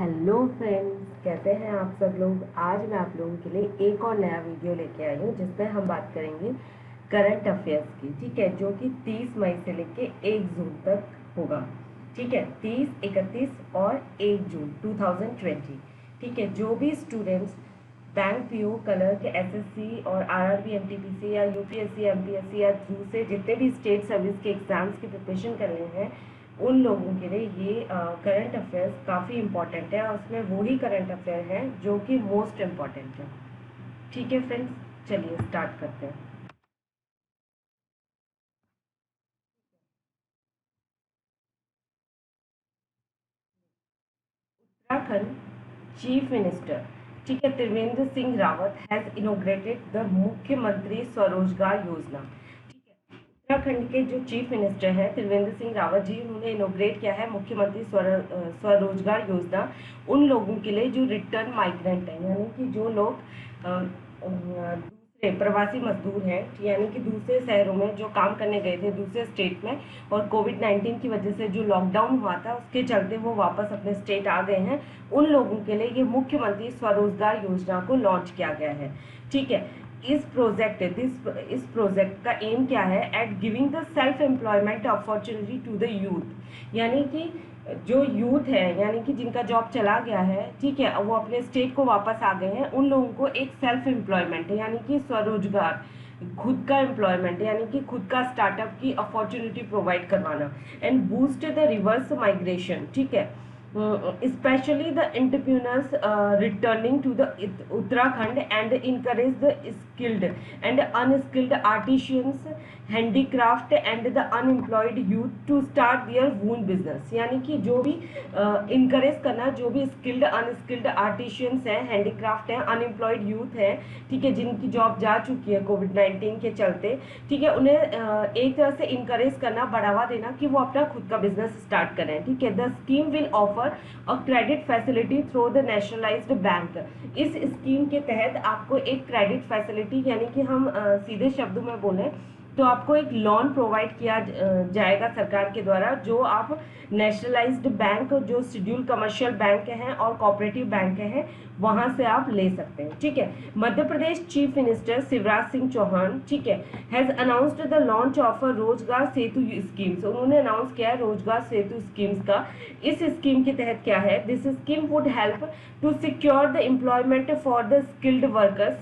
Hello friends, कैसे हैं आप सब लोग। आज मैं आप लोगों के लिए एक और नया वीडियो लेके आई हूँ जिसमें हम बात करेंगे करंट अफेयर्स की। ठीक है, जो कि 30 मई से लेके 1 जून तक होगा। ठीक है, 30, 31 और 1 जून 2020। ठीक है, जो भी स्टूडेंट्स बैंक पीओ कलर के एसएससी और आरआरबी एमटीपीसी या यूपीएससी एमपीएससी या दूसरे जितने भी स्टेट सर्विस के एग्जाम्स की प्रिपरेशन कर रहे हैं, उन लोगों के लिए ये करंट अफेयर्स काफ़ी इम्पॉर्टेंट है और उसमें वही करंट अफेयर है जो कि मोस्ट इम्पॉर्टेंट है। ठीक है फ्रेंड्स, चलिए स्टार्ट करते हैं। उत्तराखंड चीफ मिनिस्टर, ठीक है, Trivendra Singh Rawat has inaugurated the मुख्यमंत्री स्वरोजगार योजना। ठीक है, उत्तराखंड के जो चीफ मिनिस्टर हैं त्रिवेंद्र सिंह रावत जी, उन्होंने इनोग्रेट किया है मुख्यमंत्री स्वरोजगार योजना उन लोगों के लिए जो रिटर्न माइग्रेंट हैं, यानी कि जो लोग दूसरे प्रवासी मजदूर हैं, यानी कि दूसरे शहरों में जो काम करने गए थे दूसरे स्टेट में, और कोविड-19 की वजह से जो लॉकडाउन हुआ था उसके चलते वो वापस अपने स्टेट आ गए हैं। उन लोगों के लिए ये मुख्यमंत्री स्वरोजगार योजना को लॉन्च किया गया है। ठीक है, इस प्रोजेक्ट का एम क्या है? At giving the self employment opportunity to the youth, यानी कि जो यूथ है, यानी कि जिनका जॉब चला गया है, ठीक है, वो अपने स्टेट को वापस आ गए हैं, उन लोगों को एक सेल्फ एम्प्लॉयमेंट यानी कि स्वरोजगार, खुद का एम्प्लॉयमेंट यानी कि खुद का स्टार्टअप की अपॉर्चुनिटी प्रोवाइड करवाना and boost the reverse migration. ठीक है, especially the entrepreneurs returning to the Uttarakhand and encourage the skilled and unskilled artisans, handicraft and the unemployed youth to start their own business। यानी कि जो भी encourage करना, जो भी skilled unskilled artisans हैं, handicraft हैं, unemployed youth हैं, ठीक है, जिनकी जॉब जा चुकी है कोविड-19 के चलते, ठीक है, उन्हें एक तरह से इंकरेज करना, बढ़ावा देना कि वो अपना खुद का बिजनेस स्टार्ट करें। ठीक है, the scheme will offer a credit facility through the nationalised bank. इस स्कीम के तहत आपको एक क्रेडिट फैसिलिटी, यानी कि हम सीधे शब्दों में बोलें तो आपको एक लोन प्रोवाइड किया जाएगा सरकार के द्वारा, जो आप नेशनलाइज्ड बैंक, जो शेड्यूल कमर्शियल बैंक हैं और कोऑपरेटिव बैंक हैं, वहां से आप ले सकते हैं। ठीक है, मध्य प्रदेश चीफ मिनिस्टर शिवराज सिंह चौहान, ठीक है, has announced the launch of रोजगार सेतु स्कीम्स। उन्होंने अनाउंस किया है रोजगार सेतु स्कीम्स का। इस स्कीम के तहत क्या है? This scheme would help to secure the employment for the skilled workers,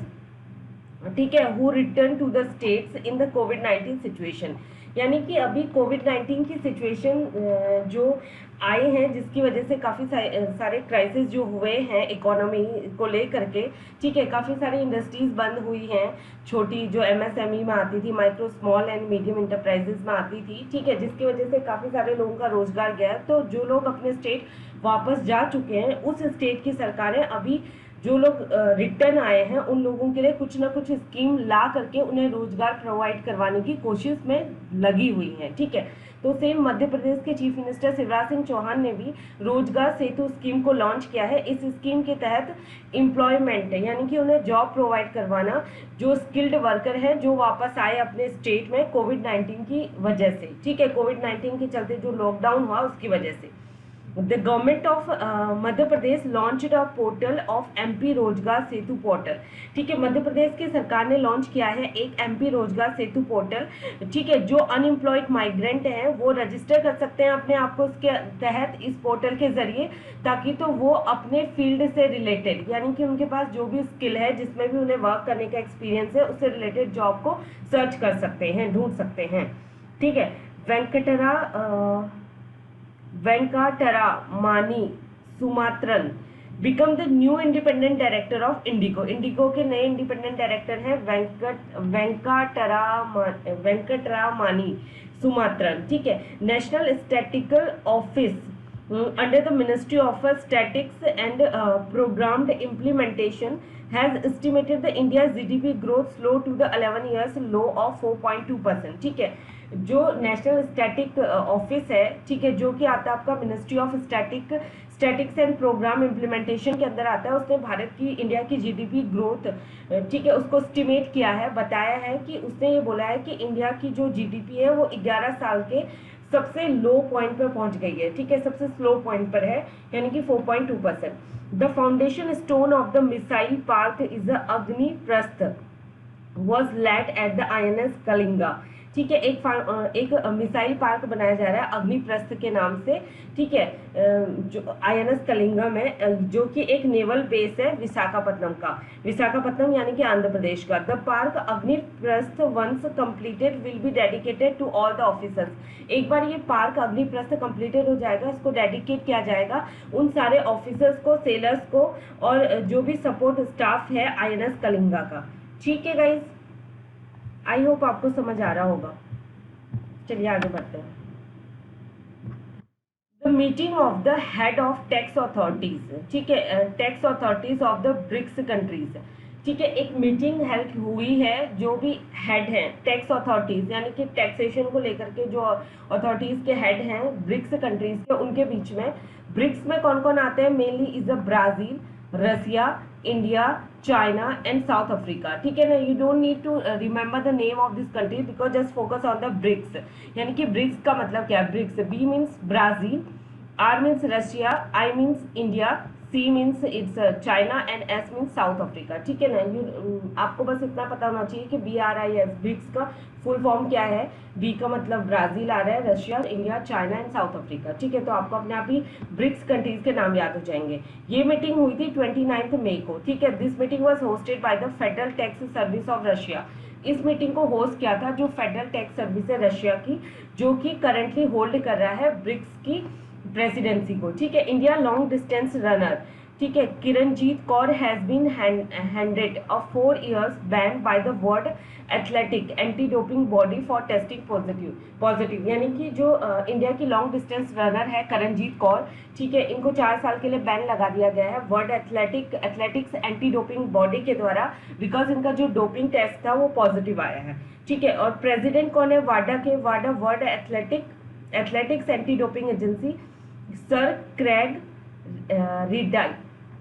ठीक है, who return to the states in the कोविड-19 सिचुएशन। यानी कि अभी कोविड-19 की सिचुएशन जो आए हैं, जिसकी वजह से काफ़ी सारे क्राइसिस जो हुए हैं इकोनॉमी को लेकर के, ठीक है, काफ़ी सारी इंडस्ट्रीज बंद हुई हैं, छोटी जो एमएसएमई में आती थी, micro small and medium enterprises में आती थी, ठीक है, जिसकी वजह से काफ़ी सारे लोगों का रोजगार गया। तो जो लोग अपने स्टेट वापस जा चुके हैं, उस स्टेट की सरकारें अभी जो लोग रिटर्न आए हैं उन लोगों के लिए कुछ ना कुछ स्कीम ला करके उन्हें रोजगार प्रोवाइड करवाने की कोशिश में लगी हुई है। ठीक है, तो सेम मध्य प्रदेश के चीफ मिनिस्टर शिवराज सिंह चौहान ने भी रोजगार सेतु स्कीम को लॉन्च किया है। इस स्कीम के तहत एम्प्लॉयमेंट, यानी कि उन्हें जॉब प्रोवाइड करवाना, जो स्किल्ड वर्कर हैं जो वापस आए अपने स्टेट में कोविड-19 की वजह से, ठीक है, कोविड-19 के चलते जो लॉकडाउन हुआ उसकी वजह से। The government of Madhya Pradesh launched a portal of MP रोजगार सेतु पोर्टल। ठीक है, मध्य प्रदेश की सरकार ने लॉन्च किया है एक MP रोजगार सेतु पोर्टल। ठीक है, जो अनएम्प्लॉयड माइग्रेंट हैं वो रजिस्टर कर सकते हैं अपने आप को उसके तहत, इस पोर्टल के जरिए, ताकि तो वो अपने फील्ड से रिलेटेड, यानी कि उनके पास जो भी स्किल है, जिसमें भी उन्हें वर्क करने का एक्सपीरियंस है, उससे रिलेटेड जॉब को सर्च कर सकते हैं, ढूंढ सकते हैं। ठीक है, Venkataramani Sumantran become the new independent director of IndiGo. IndiGo के नए इंडिपेंडेंट डायरेक्टर हैं वेंकटरामानी सुमात्रन। ठीक है, national statistical office under the Ministry of Statistics and Programmed Implementation has estimated the India's GDP growth slow to the 11 years low of 4.2%। ठीक है, जो national static office है, ठीक है, जो कि आता है आपका ministry of statistics and programme implementation के अंदर आता है, उसने भारत की, इंडिया की जीडीपी ग्रोथ, ठीक है, उसको एस्टिमेट किया है, बताया है कि उसने ये बोला है कि इंडिया की जो जीडीपी है वो 11 साल के सबसे लो पॉइंट पर पहुंच गई है, ठीक है, सबसे स्लो पॉइंट पर है, यानी कि 4.2%। The foundation stone of the missile park is the Agniprastha was laid at the INS Kalinga, ठीक है। एक मिसाइल पार्क बनाया जा रहा है अग्निप्रस्थ के नाम से, ठीक है, जो INS कलिंगा में, जो कि एक नेवल बेस है विशाखापट्टनम का, विशाखापट्टनम यानी कि आंध्र प्रदेश का। The park Agniprastha once completed will be dedicated to all the officers. एक बार ये पार्क अग्निप्रस्थ कंप्लीटेड हो जाएगा, इसको डेडिकेट किया जाएगा उन सारे ऑफिसर्स को, सेलर्स को, और जो भी सपोर्ट स्टाफ है INS कलिंगा का, ठीक है गाइज। आई होप आपको समझ आ रहा होगा। चलिए आगे बढ़ते हैं। The meeting of the head of tax authorities, ठीक है, tax authorities of the BRICS countries, ठीक है, एक मीटिंग हेल्ड हुई है, जो भी हेड हैं टैक्स अथॉरिटीज यानी कि टैक्सेशन को लेकर के जो अथॉरिटीज के हेड हैं ब्रिक्स कंट्रीज के, उनके बीच में। ब्रिक्स में कौन कौन आते हैं? Mainly is the Brazil, Russia, India, China and South Africa, ठीक है ना। You don't need to remember the name of this country because just focus on the BRICS. यानी कि ब्रिक्स का मतलब क्या है? BRICS, B means Brazil, R means Russia, I means India, C means it's China and S means South Africa, ठीक है ना। आपको बस इतना पता होना चाहिए कि BRICS ब्रिक्स का फुल फॉर्म क्या है। बी का मतलब ब्राजील आ रहा है, Russia, India, China and South Africa, ठीक है। तो आपको अपने आप ही ब्रिक्स कंट्रीज के नाम याद हो जाएंगे। ये मीटिंग हुई थी 29 मई को, ठीक है। This meeting was hosted by the federal tax service of Russia. इस मीटिंग को होस्ट किया था जो फेडरल टैक्स सर्विस है रशिया की, जो कि करंटली होल्ड कर रहा है ब्रिक्स की प्रेसिडेंसी को, ठीक है। इंडिया लॉन्ग डिस्टेंस रनर, ठीक है, Kiranjeet Kaur has been handed a 4 years ban by the world athletic anti doping body for testing positive, यानी कि जो इंडिया की लॉन्ग डिस्टेंस रनर है करणजीत कौर, ठीक है, इनको 4 साल के लिए बैन लगा दिया गया है world athletics anti doping body के द्वारा, बिकॉज इनका जो डोपिंग टेस्ट था वो पॉजिटिव आया है, ठीक है। और प्रेसिडेंट कौन है? वाडा world athletics anti doping agency, sir Craig Reedie,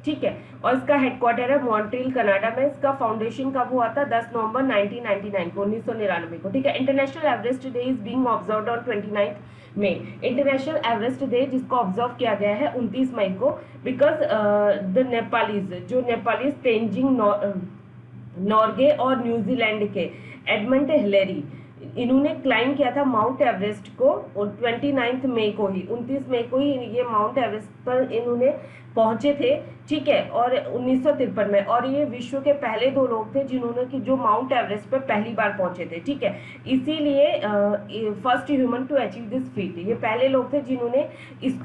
ठीक है। और इसका हेडक्वार्टर है मॉन्ट्रियल कनाडा में। इसका फाउंडेशन कब हुआ था? 10 नवंबर 1999 को, 1999 को, ठीक है। International Everest day is being observed on 29 May. International Everest day जिसको ऑब्जर्व किया गया है 29 मई को, बिकॉज द नेपालीज, जो नेपालीज तेंजिंग नॉर्गे और न्यूजीलैंड के एडमंड हिलेरी, इन्होंने क्लाइम किया था माउंट एवरेस्ट को 29 मई को ही, 29 मई को ही ये माउंट एवरेस्ट पर इन्होंने पहुंचे थे, ठीक है, और 1953 में। और ये विश्व के पहले 2 लोग थे जिन्होंने कि जो माउंट एवरेस्ट पर पहली बार पहुंचे थे, ठीक है। इसीलिए first human to achieve this feat, ये पहले लोग थे जिन्होंने इस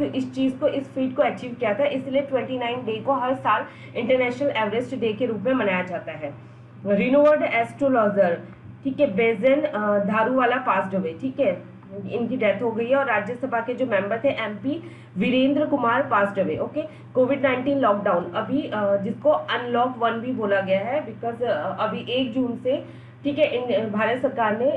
फीट को अचीव किया था। इसलिए 29 डे को हर साल इंटरनेशनल एवरेस्ट डे के रूप में मनाया जाता है। रिनोवर्ड एस्ट्रोलॉजर, ठीक है, बेजन धारूवाला पास्ड अवे, ठीक है, इनकी डेथ हो गई है। और राज्यसभा के जो मेंबर थे MP Virendra Kumar passed away, okay. कोविड-19 लॉकडाउन, अभी जिसको अनलॉक 1 भी बोला गया है, बिकॉज अभी 1 जून से, ठीक है, भारत सरकार ने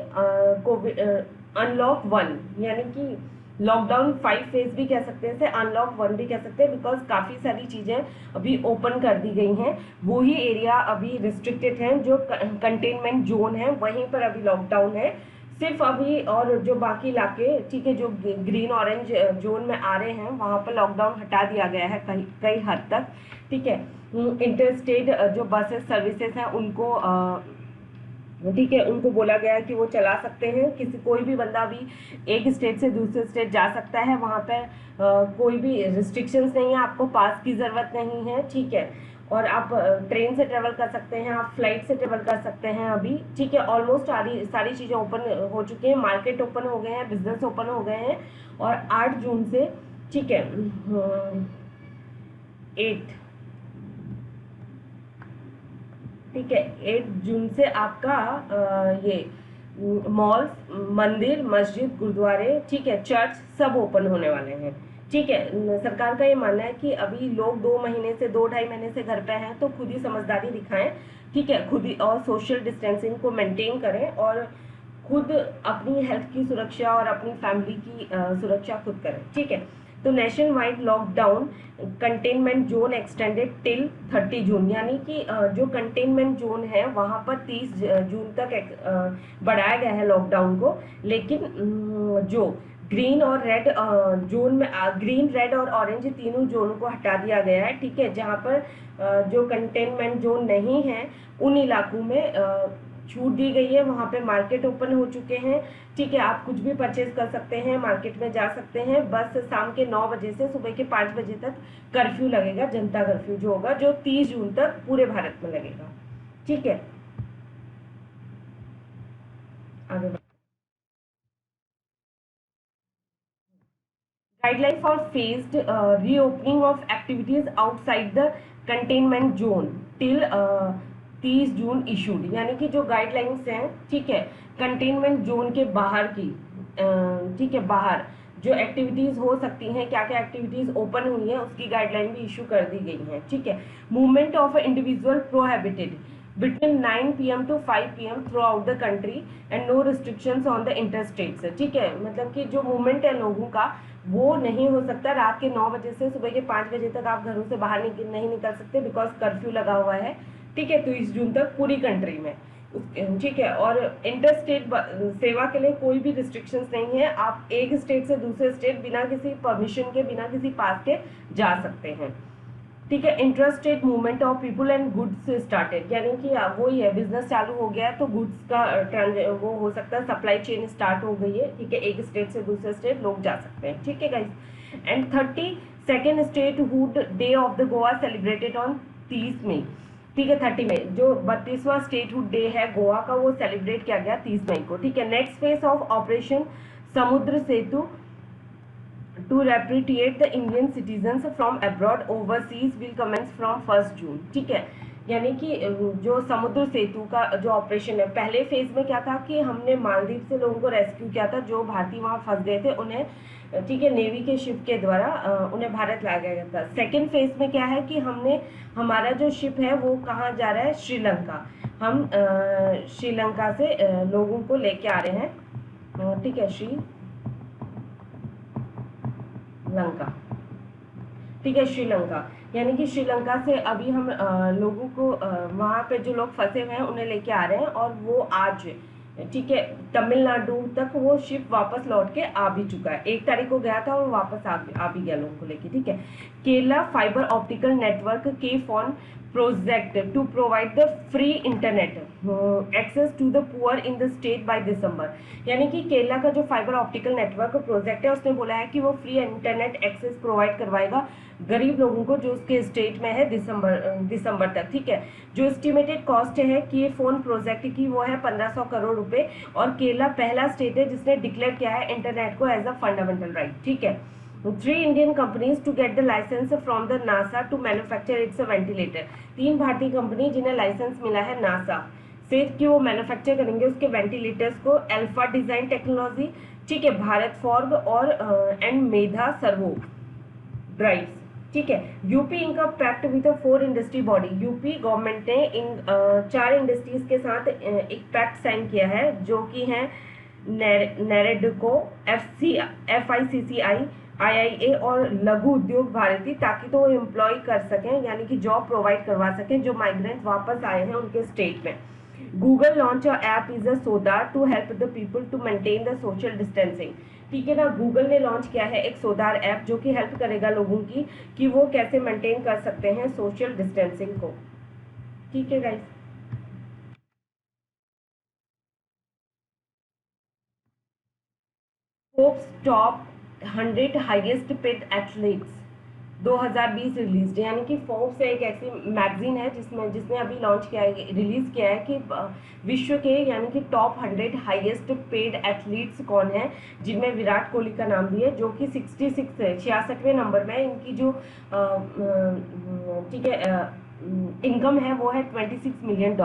कोविड अनलॉक 1 यानी कि लॉकडाउन 5 फेज भी कह सकते हैं, अनलॉक 1 भी कह सकते हैं, बिकॉज काफ़ी सारी चीज़ें अभी ओपन कर दी गई हैं। वही एरिया अभी रिस्ट्रिक्टेड हैं, जो कंटेनमेंट जोन है वहीं पर अभी लॉकडाउन है सिर्फ अभी। और जो बाकी इलाके, ठीक है, जो ग्रीन ऑरेंज जोन में आ रहे हैं वहाँ पर लॉकडाउन हटा दिया गया है कई हद तक, ठीक है। इंटरस्टेट जो बसेस सर्विसेज हैं उनको ठीक है, उनको बोला गया है कि वो चला सकते हैं। कोई भी बंदा भी एक स्टेट से दूसरे स्टेट जा सकता है, वहाँ पर कोई भी रिस्ट्रिक्शंस नहीं है, आपको पास की ज़रूरत नहीं है, ठीक है। और आप ट्रेन से ट्रेवल कर सकते हैं, आप फ्लाइट से ट्रेवल कर सकते हैं अभी, ठीक है। ऑलमोस्ट सारी चीज़ें ओपन हो चुकी हैं, मार्केट ओपन हो गए हैं, बिजनेस ओपन हो गए हैं। और 8 जून से, ठीक है, 8, ठीक है, 8 जून से आपका ये मॉल्स, मंदिर, मस्जिद, गुरुद्वारे, ठीक है, चर्च सब ओपन होने वाले हैं, ठीक है। सरकार का ये मानना है कि अभी लोग 2 महीने से 2-2.5 महीने से घर पे हैं, तो खुद ही समझदारी दिखाएं, ठीक है, खुद ही, और सोशल डिस्टेंसिंग को मेंटेन करें, और खुद अपनी हेल्थ की सुरक्षा और अपनी फैमिली की सुरक्षा खुद करें, ठीक है। तो nation wide lockdown containment zone extended till 30 जून, यानी कि जो कंटेनमेंट जोन है वहाँ पर 30 जून तक बढ़ाया गया है लॉकडाउन को। लेकिन जो ग्रीन और रेड जोन में, ग्रीन रेड और ऑरेंज तीनों जोनों को हटा दिया गया है, ठीक है। जहाँ पर जो कंटेनमेंट जोन नहीं है उन इलाकों में छूट दी गई है, वहाँ पे मार्केट ओपन हो चुके हैं, ठीक है। आप कुछ भी परचेज कर सकते हैं, मार्केट में जा सकते हैं। बस शाम के 9 बजे से सुबह के 5 बजे तक कर्फ्यू लगेगा, जनता कर्फ्यू जो होगा, जो 30 जून तक पूरे भारत में लगेगा, ठीक है। आगे guideline for phased reopening of activities outside the containment zone till 30 June issued, यानी कि जो गाइडलाइंस हैं, ठीक है, कंटेनमेंट जोन के बाहर की, ठीक है, बाहर जो एक्टिविटीज हो सकती हैं, क्या क्या एक्टिविटीज ओपन हुई है, उसकी गाइडलाइन भी इशू कर दी गई है, ठीक है। Movement of individual prohibited between 9 p.m. to 5 p.m. throughout the country and no restrictions on the interstates, ठीक है। मतलब कि जो मूवमेंट है लोगों का वो नहीं हो सकता, रात के 9 बजे से सुबह के 5 बजे तक आप घरों से बाहर नहीं निकल सकते, बिकॉज कर्फ्यू लगा हुआ है, ठीक है। 30 जून तक पूरी कंट्री में, ठीक है। और इंटरस्टेट सेवा के लिए कोई भी रिस्ट्रिक्शंस नहीं है, आप एक स्टेट से दूसरे स्टेट बिना किसी परमिशन के, बिना किसी पास के जा सकते हैं, ठीक है। Interstate movement of people and goods started, यानी कि वो ही है, बिजनेस चालू हो गया है तो गुड्स का वो हो सकता है, सप्लाई चेन स्टार्ट हो गई है, ठीक है। एक स्टेट से दूसरे स्टेट लोग जा सकते हैं, ठीक है guys. And 32nd statehood day of the Goa celebrated on 30 मई, ठीक है। 30 मई जो 32वां स्टेटहुड डे है गोवा का, वो सेलिब्रेट किया गया 30 मई को, ठीक है। नेक्स्ट फेज ऑफ ऑपरेशन समुद्र सेतु to repatriate the Indian citizens from abroad overseas will commence from 1 जून, ठीक है। यानी कि जो समुद्र सेतु का जो ऑपरेशन है, पहले फेज में क्या था कि हमने मालदीव से लोगों को रेस्क्यू किया था, जो भारतीय वहाँ फंस गए थे उन्हें, ठीक है, नेवी के शिप के द्वारा उन्हें भारत लाया गया था। सेकेंड फेज में क्या है कि हमने, हमारा जो शिप है वो कहाँ जा रहा है, श्रीलंका। हम श्रीलंका से लोगों को लेके आ रहे हैं, ठीक है, श्रीलंका, ठीक है, श्रीलंका। यानी कि श्रीलंका से अभी हम लोगों को वहाँ पे जो लोग फंसे हुए हैं उन्हें लेके आ रहे हैं, और वो आज, ठीक है, तमिलनाडु तक वो शिप वापस लौट के आ भी चुका है। 1 तारीख को गया था और वापस आ भी गया लोगों को लेके, ठीक है। Kerala fibre optical network K FON project to provide the free internet access to the poor in the state by December, यानी कि केरला का जो फाइबर ऑप्टिकल नेटवर्क प्रोजेक्ट है उसने बोला है कि वो फ्री इंटरनेट एक्सेस प्रोवाइड करवाएगा गरीब लोगों को जो उसके स्टेट में है दिसंबर तक, ठीक है। जो एस्टिमेटेड कॉस्ट है कि ये फोन प्रोजेक्ट की वो है 1500 करोड़ रुपए, और केरला पहला स्टेट है जिसने डिक्लेयर किया है इंटरनेट को एज अ फंडामेंटल राइट, ठीक है। 3 Indian companies to get the licence from the NASA to manufacture its ventilator, 3 भारतीय कंपनी जिन्हें लाइसेंस मिला है नासा से कि वो मैन्युफैक्चर करेंगे उसके वेंटिलेटर्स को, अल्फा डिजाइन टेक्नोलॉजी, ठीक है, भारत फॉर्ग और एंड मेधा सर्वो ड्राइव्स, ठीक है। यूपी इनका pact with 4 industry body, UP government ने इन 4 इंडस्ट्रीज के साथ एक पैक्ट साइन किया है, जो कि है नेरेडको, FICCI, IIA और लघु उद्योग भारती, ताकि तो वो एम्प्लॉय कर सकें, यानी कि जॉब प्रोवाइड करवा सकें जो माइग्रेंट वापस आए हैं उनके स्टेट में। Google launch app is a Sodar to help the people to maintain the social distancing, ठीक है ना। गूगल ने लॉन्च किया है एक सोदार ऐप जो कि हेल्प करेगा लोगों की कि वो कैसे मेंटेन कर सकते हैं सोशल डिस्टेंसिंग को, ठीक है guys. Forbes top 100 highest paid athletes 2020 release, यानी कि फोर्ब्स एक ऐसी मैगजीन है जिसने अभी लॉन्च किया है, रिलीज किया है कि विश्व के यानी कि टॉप 100 हाईएस्ट पेड एथलीट्स कौन है, जिनमें विराट कोहली का नाम भी है जो कि 66वें नंबर में। इनकी जो ठीक है इनकम है वो है $26 मिलियन,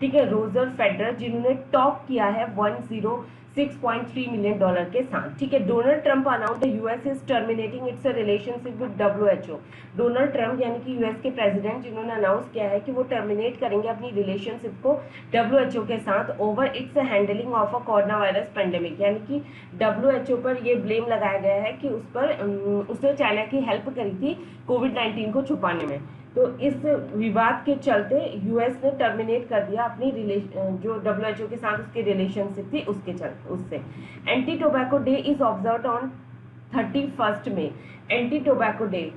ठीक है। रोजर फेडरर जिन्होंने टॉप किया है $106.3 मिलियन के साथ, ठीक है। Donald Trump announce the US is terminating it's relationship with WHO, Donald Trump यानी कि यूएस के प्रेसिडेंट जिन्होंने अनाउंस किया है कि वो टर्मिनेट करेंगे अपनी रिलेशनशिप को WHO के साथ over it's handling of a corona virus pandemic, यानी कि WHO पर ये ब्लेम लगाया गया है कि उसने चाइना की हेल्प करी थी कोविड-19 को छुपाने में, तो इस विवाद के चलते यूएस ने टर्मिनेट कर दिया अपनी जो डब्ल्यूएचओ के साथ उसकी रिलेशनशिप थी उसके चलते उससे। Anti tobacco day is observed on 31 मई। एंटी टोबैको डे,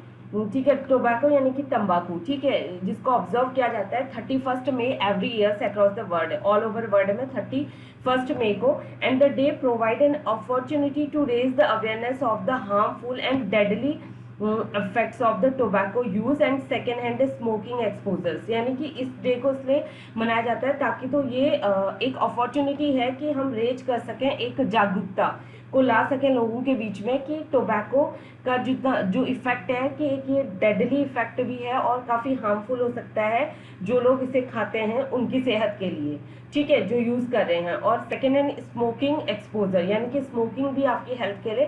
ठीक है, टोबैको यानी कि तंबाकू, ठीक है, जिसको ऑब्जर्व किया जाता है 31 मई every year across the world, all over world में 31 मई को। And the day provide an opportunity to raise the awareness of the harmful and deadly effects of the tobacco use and second hand smoking exposures. यानी कि इस day को इसलिए मनाया जाता है ताकि तो ये एक अपॉर्चुनिटी है कि हम रेज कर सकें, एक जागरूकता को ला सकें लोगों के बीच में कि टोबैको का जितना जो इफेक्ट है कि एक ये डेडली इफेक्ट भी है और काफ़ी हार्मफुल हो सकता है जो लोग इसे खाते हैं उनकी सेहत के लिए, ठीक है, जो यूज़ कर रहे हैं। और सेकेंड हैंड स्मोकिंग एक्सपोजर, यानी कि स्मोकिंग भी आपकी हेल्थ के लिए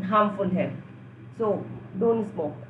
हार्मफुल है, so don't smoke.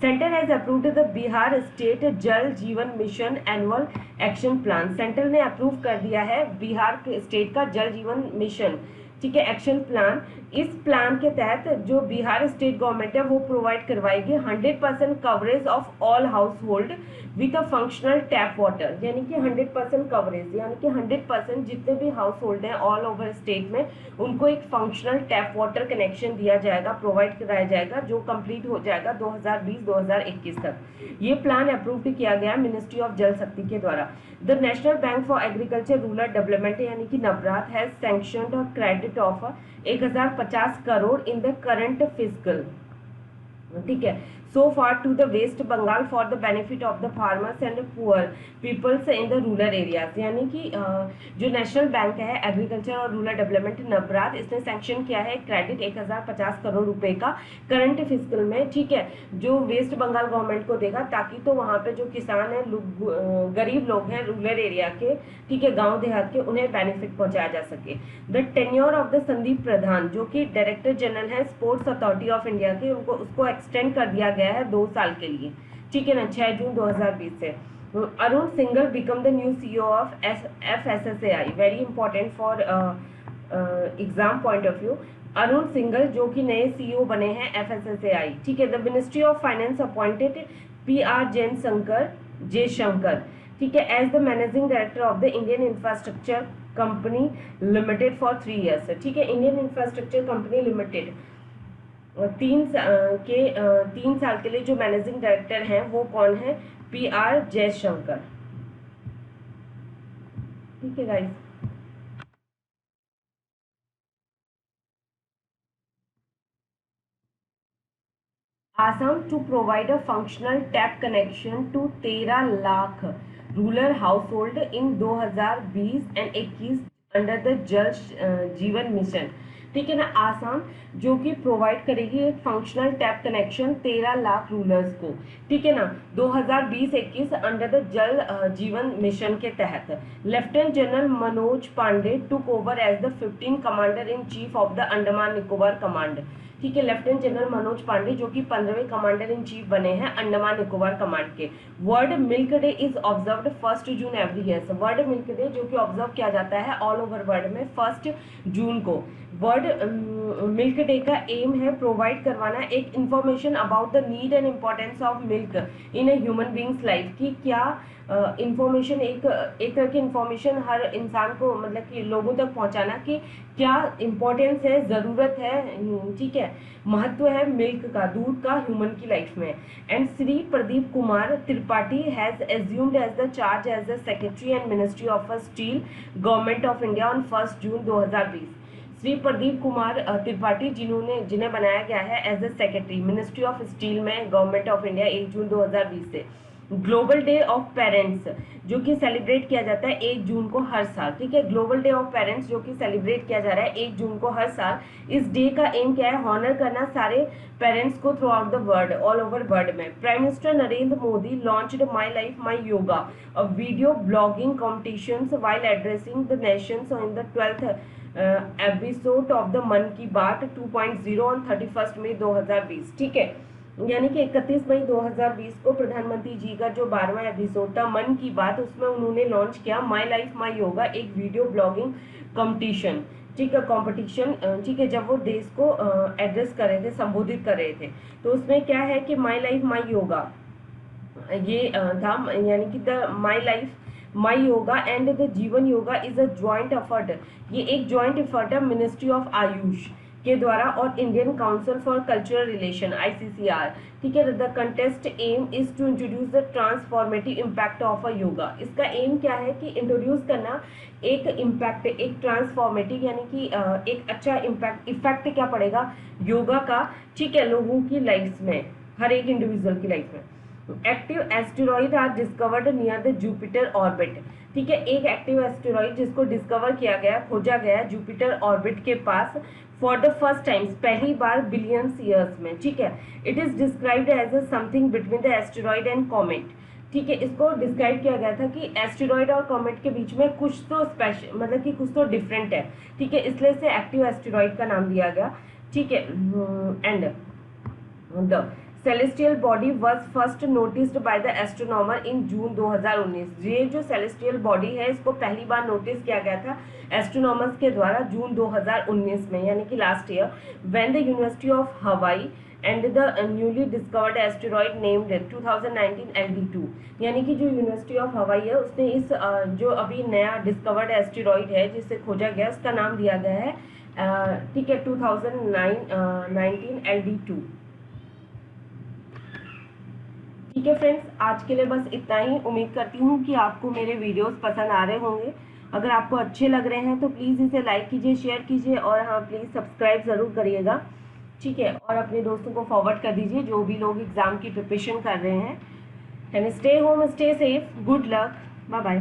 Centre has approved the Bihar state जल जीवन mission annual action plan. Centre ने अप्रूव कर दिया है बिहार के स्टेट का जल जीवन मिशन, ठीक है, एक्शन प्लान। इस प्लान के तहत जो बिहार स्टेट गवर्नमेंट है वो प्रोवाइड करवाएगी 100% coverage of all house hold with a functional tap water. यानी कि 100% कवरेज, यानी कि 100% जितने भी हाउस होल्ड हैं ऑल ओवर स्टेट में उनको एक फंक्शनल टैप वाटर कनेक्शन दिया जाएगा, प्रोवाइड कराया जाएगा, जो कंप्लीट हो जाएगा 2020-2021 तक। ये प्लान अप्रूव किया गया मिनिस्ट्री ऑफ जल शक्ति के द्वारा। The national bank for agriculture rural development यानी कि NABARD has sanctioned a credit of 1050 crore in the current fiscal, ठीक है, so far to the West Bengal for the benefit of the farmers and poor peoples in the rural areas. यानी कि जो national bank है agriculture और rural development NABARD, इसने sanction किया है क्रेडिट 1050 करोड़ रुपए का करंट फिस्कल में, ठीक है, जो वेस्ट बंगाल गवर्नमेंट को देगा ताकि तो वहाँ पे जो किसान हैं, गरीब लोग हैं रूरल एरिया के, ठीक है, गाँव देहात के, उन्हें बेनिफिट पहुँचाया जा सके। The tenure of the Sandeep Pradhan जो कि डायरेक्टर जनरल है स्पोर्ट्स अथॉरिटी ऑफ इंडिया के, उनको उसको एक्सटेंड कर दिया गया है 2 साल के लिए, ठीक है ना, 6 जून 2020 से। Arun Singhal become the new CEO of FSSAI, very important for exam point of view. Arun Singhal जो कि नए सीईओ बने हैं FSSAI, ठीक है। The ministry of finance appointed PR Jaishankar, ठीक है, as the managing director of the Indian infrastructure company limited for 3 years, ठीक है। इंडियन इंफ्रास्ट्रक्चर कंपनी लिमिटेड 3 साल के लिए जो मैनेजिंग डायरेक्टर हैं वो कौन है? PR जयशंकर, ठीक है guys. Assam to provide a functional tap connection to 13 lakh rural household in 2020 and 21 under the जल जीवन मिशन, ठीक है ना। आसाम जो कि प्रोवाइड करेगी एक functional tap connection 13 lakh rulers को, ठीक है ना, 2020-21 अंडर द जल जीवन मिशन के तहत। Lieutenant general Manoj Pande took over as the 15 commander in chief of the Andaman Nicobar command, ठीक है। लेफ्टिनेंट जनरल मनोज पांडे जो कि 15वें कमांडर इन चीफ बने हैं अंडमान निकोबार कमांड के। World milk day is observed 1 June every year. World milk day जो कि ऑब्जर्व किया जाता है ऑल ओवर वर्ल्ड में 1 जून को। वर्ल्ड मिल्क डे का एम है प्रोवाइड करवाना एक information about the need and importance of milk in a human beings life, की क्या इंफॉर्मेशन एक तरह की इंफॉर्मेशन हर इंसान को, मतलब कि लोगों तक पहुंचाना कि क्या इम्पोर्टेंस है, ज़रूरत है, ठीक है, महत्व है मिल्क का, दूध का ह्यूमन की लाइफ में। And Shri Pradeep Kumar Tripathi has assumed as the charge as the secretary and ministry of steel government of India on 1 जून 2020। श्री प्रदीप कुमार त्रिपाठी जिन्हें बनाया गया है as the secretary ministry of steel में गवर्नमेंट ऑफ इंडिया 1 जून 2020 से। ग्लोबल डे ऑफ पेरेंट्स जो कि celebrate किया जाता है 1 जून को हर साल, ठीक है। ग्लोबल डे ऑफ पेरेंट्स जो कि सेलिब्रेट किया जा रहा है 1 जून को हर साल। इस डे का एम क्या है? हॉनर करना सारे पेरेंट्स को throughout the world, all over world में। Prime minister Narendra Modi launched my life my yoga, a video blogging competition while addressing the nations in the 12th episode of the Mann Ki बात 2.0 on 31 मई 2020, ठीक है। यानी कि 31 मई 2020 को प्रधानमंत्री जी का जो 12वां एपिसोड था मन की बात, उसमें उन्होंने लॉन्च किया माई लाइफ माई योगा, एक वीडियो ब्लॉगिंग कॉम्पिटिशन, ठीक है, कॉम्पिटिशन, ठीक है। जब वो देश को एड्रेस कर रहे थे, संबोधित कर रहे थे, तो उसमें क्या है कि माई लाइफ माई योगा ये धाम यानी कि the my life my yoga and the Jeevan yoga is a joint effort. ये एक जॉइंट एफर्ट है मिनिस्ट्री ऑफ आयुष के द्वारा और Indian council for cultural relation ICCR। ठीक है, the contest aim is to introduce the transformative impact of a yoga. इसका aim क्या है कि इंट्रोड्यूस करना एक इम्पैक्ट, एक ट्रांसफॉर्मेटिव यानी कि एक अच्छा इम्पैक्ट, इफेक्ट क्या पड़ेगा योगा का, ठीक है, लोगों की लाइफ में, हर एक इंडिविजुअल की लाइफ में। Active asteroid are discovered near the Jupiter orbit. ठीक है, एक एक्टिव एस्टेरॉइड जिसको डिस्कवर किया गया, खोजा गया जुपिटर ऑर्बिट के पास फॉर द फर्स्ट टाइम, पहली बार बिलियंस ईयर्स में। ठीक है, it is described as a something between the asteroid and comet. ठीक है, इसको डिस्क्राइब किया गया था कि एस्टेरॉइड और कॉमेट के बीच में कुछ तो स्पेशल, मतलब कि कुछ तो डिफरेंट है। ठीक है, इसलिए इसे एक्टिव एस्टेरॉइड का नाम दिया गया। ठीक है, and the celestial body was first noticed by the astronomer in June 2019। ये जो सेलेस्टियल बॉडी है इसको पहली बार नोटिस किया गया था एस्ट्रोनॉमर्स के द्वारा जून 2019 में, यानी कि last year, when the university of हवाई and the newly discovered asteroid named 2019 LD2। यानी कि जो यूनिवर्सिटी ऑफ हवाई है उसने इस जो अभी नया डिस्कवर्ड एस्टेरॉइड है जिसे खोजा गया उसका नाम दिया गया है, ठीक है, 2019 LD2। ठीक है फ्रेंड्स, आज के लिए बस इतना ही। उम्मीद करती हूँ कि आपको मेरे वीडियोस पसंद आ रहे होंगे। अगर आपको अच्छे लग रहे हैं तो प्लीज़ इसे लाइक कीजिए, शेयर कीजिए और हाँ प्लीज़ सब्सक्राइब ज़रूर करिएगा। ठीक है, और अपने दोस्तों को फॉरवर्ड कर दीजिए जो भी लोग एग्ज़ाम की प्रिपरेशन कर रहे हैं। And stay home, stay safe, good luck, bye bye.